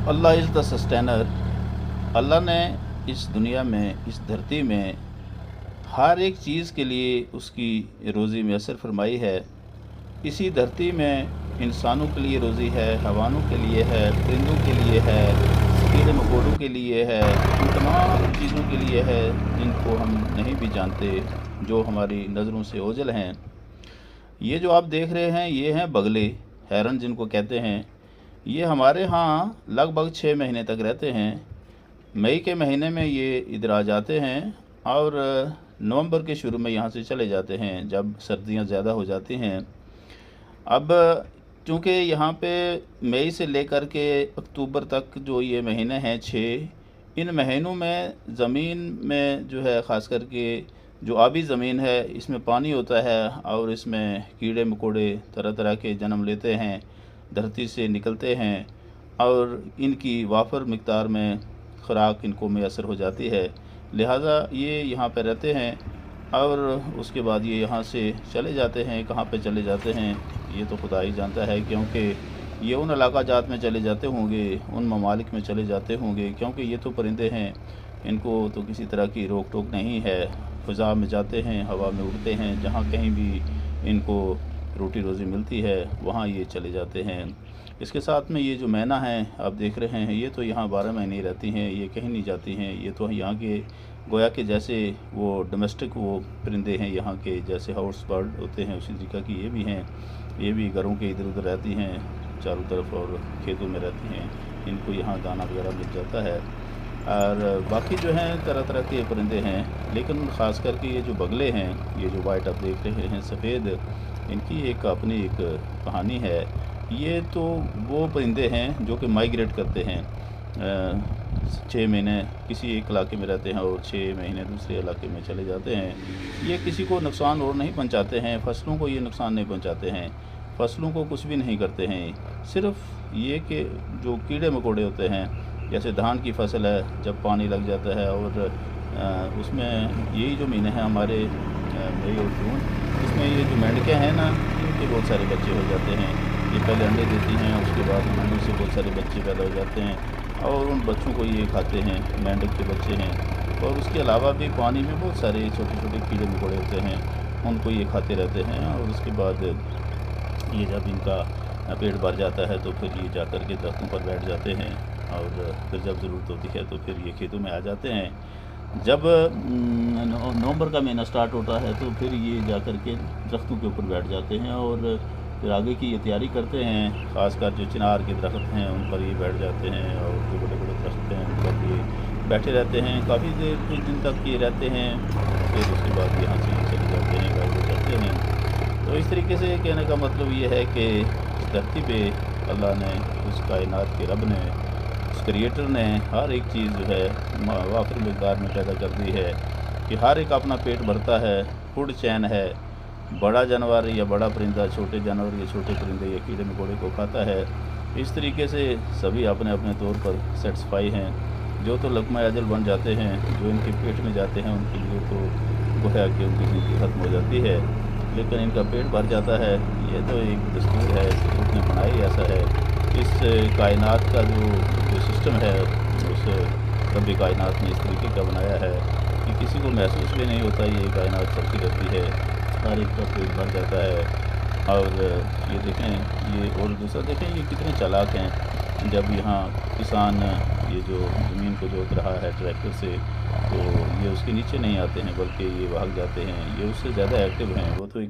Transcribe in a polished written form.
اللہ از دا sustainer. اللہ نے اس دنیا میں، اس دھرتی میں ہر ایک چیز کے لیے اس کی روزی میسر فرمائی ہے۔ اسی دھرتی میں انسانوں کے لیے روزی ہے، حیوانوں کے لیے ہے، پرندوں کے لیے ہے، کیڑے مکوڑوں کے لیے ہے، ان تمام چیزوں کے لیے ہے جن کو ہم نہیں بھی جانتے، جو ہماری نظروں سے اوجھل ہیں۔ یہ جو آپ دیکھ رہے ہیں یہ ہیں بگلے، ہیرن جن کو کہتے ہیں۔ یہ ہمارے ہاں لگ بھگ 6 مہینے تک رہتے ہیں۔ مئی کے مہینے میں یہ ادھر آ جاتے ہیں اور نومبر کے شروع میں یہاں سے چلے جاتے ہیں جب سردیاں زیادہ ہو جاتی ہیں۔ اب چونکہ یہاں پہ مئی سے لے کر کے اکتوبر تک جو یہ مہینے ہیں 6، ان مہینوں میں زمین میں جو ہے خاص کر کے جو آبی زمین ہے اس میں پانی ہوتا ہے اور اس میں کیڑے مکوڑے طرح طرح کے جنم لیتے ہیں، دھرتی سے نکلتے ہیں اور ان کی وافر مقدار میں خوراک ان کو میسر ہو جاتی ہے، لہٰذا یہ یہاں پہ رہتے ہیں اور اس کے بعد یہ یہاں سے چلے جاتے ہیں۔ کہاں پہ چلے جاتے ہیں یہ تو خدا ہی جانتا ہے، کیونکہ یہ ان علاقہ جات میں چلے جاتے ہوں گے، ان ممالک میں چلے جاتے ہوں گے، کیونکہ یہ تو پرندے ہیں، ان کو تو کسی طرح کی روک ٹوک نہیں ہے۔ فضا میں جاتے ہیں، ہوا میں اڑتے ہیں، جہاں کہیں بھی ان کو روٹی روزی ملتی ہے وہاں یہ چلے جاتے ہیں۔ اس کے ساتھ میں یہ جو مینا ہیں آپ دیکھ رہے ہیں یہ تو یہاں 12 مہینے رہتی ہیں، یہ کہیں نہیں جاتی ہیں۔ یہ تو یہاں کے گویا کہ جیسے وہ ڈومیسٹک وہ پرندے ہیں یہاں کے، جیسے ہاؤس برڈ ہوتے ہیں اسی طریقہ کی یہ بھی ہیں۔ یہ بھی گھروں کے ادھر ادھر رہتی ہیں چاروں طرف اور کھیتوں میں رہتی ہیں، ان کو یہاں دانہ وغیرہ مل جاتا ہے۔ اور باقی جو ہیں طرح طرح کے پرندے ہیں، لیکن خاص کر کے یہ جو بگلے ہیں، یہ جو وائٹ آپ دیکھ رہے ہیں سفید، ان کی ایک اپنی ایک کہانی ہے۔ یہ تو وہ پرندے ہیں جو کہ مائیگریٹ کرتے ہیں، 6 مہینے کسی ایک علاقے میں رہتے ہیں اور 6 مہینے دوسرے علاقے میں چلے جاتے ہیں۔ یہ کسی کو نقصان اور نہیں پہنچاتے ہیں، فصلوں کو یہ نقصان نہیں پہنچاتے ہیں، فصلوں کو کچھ بھی نہیں کرتے ہیں۔ صرف یہ کہ جو کیڑے مکوڑے ہوتے ہیں، جیسے دھان کی فصل ہے، جب پانی لگ جاتا ہے اور اس میں یہی جو مہینے ہیں ہمارے مئی اور جون، اس میں یہ جو مینڈکیں ہیں نا ان کے بہت سارے بچے ہو جاتے ہیں۔ یہ پہلے انڈے دیتی ہیں، اس کے بعد انڈوں سے بہت سارے بچے پیدا ہو جاتے ہیں اور ان بچوں کو یہ کھاتے ہیں، مینڈک کے بچے ہیں۔ اور اس کے علاوہ بھی پانی میں بہت سارے چھوٹے چھوٹے کیڑے مکوڑے ہوتے ہیں، ان کو یہ کھاتے رہتے ہیں اور اس کے بعد یہ جب ان کا پیٹ بھر جاتا ہے تو پھر یہ جا کر کے درختوں پر بیٹھ جاتے ہیں اور پھر جب ضرورت ہوتی ہے تو پھر یہ کھیتوں میں آ جاتے ہیں۔ جب نومبر کا مہینہ سٹارٹ ہوتا ہے تو پھر یہ جا کر کے درختوں کے اوپر بیٹھ جاتے ہیں اور پھر آگے کی یہ تیاری کرتے ہیں۔ خاص کر جو چنار کے درخت ہیں ان پر یہ بیٹھ جاتے ہیں اور جو بڑے بڑے درخت ہیں ان پر یہ بیٹھے رہتے ہیں، کافی دیر کچھ دن تک یہ رہتے ہیں، پھر اس کے بعد یہاں سے یہ چلے جاتے ہیں، غائب ہو جاتے ہیں۔ تو اس طریقے سے کہنے کا مطلب یہ ہے کہ اس دھرتی پہ اللہ نے، اس کائنات کے رب نے، اس کریٹر نے ہر ایک چیز جو ہے وافر مقدار میں پیدا کر دی ہے کہ ہر ایک اپنا پیٹ بھرتا ہے، فوڈ چین ہے، بڑا جانور یا بڑا پرندہ چھوٹے جانور یا چھوٹے پرندے یا کیڑے مکوڑے کو کھاتا ہے۔ اس طریقے سے سبھی اپنے اپنے طور پر سیٹسفائی ہیں۔ جو تو لقمہ اجل بن جاتے ہیں، جو ان کے پیٹ میں جاتے ہیں ان کے لیے تو گویا کہ ان کی زندگی ختم ہو جاتی ہے، لیکن ان کا پیٹ بھر جاتا ہے۔ یہ تو ایک دستور ہے، اس نے بنائی ایسا ہے۔ اس کائنات کا جو سسٹم ہے، اس رب کائنات نے اس طریقے کا بنایا ہے کہ کسی کو محسوس بھی نہیں ہوتا یہ کائنات چلتی رہتی ہے، ہر ایک کا پیٹ بھر جاتا ہے۔ اور یہ دیکھیں، یہ اور دوسرا دیکھیں یہ کتنے چالاک ہیں۔ جب یہاں کسان یہ جو زمین کو جوت رہا ہے ٹریکٹر سے تو یہ اس کے نیچے نہیں آتے ہیں بلکہ یہ بھاگ جاتے ہیں، یہ اس سے زیادہ ایکٹیو ہیں۔ وہ تو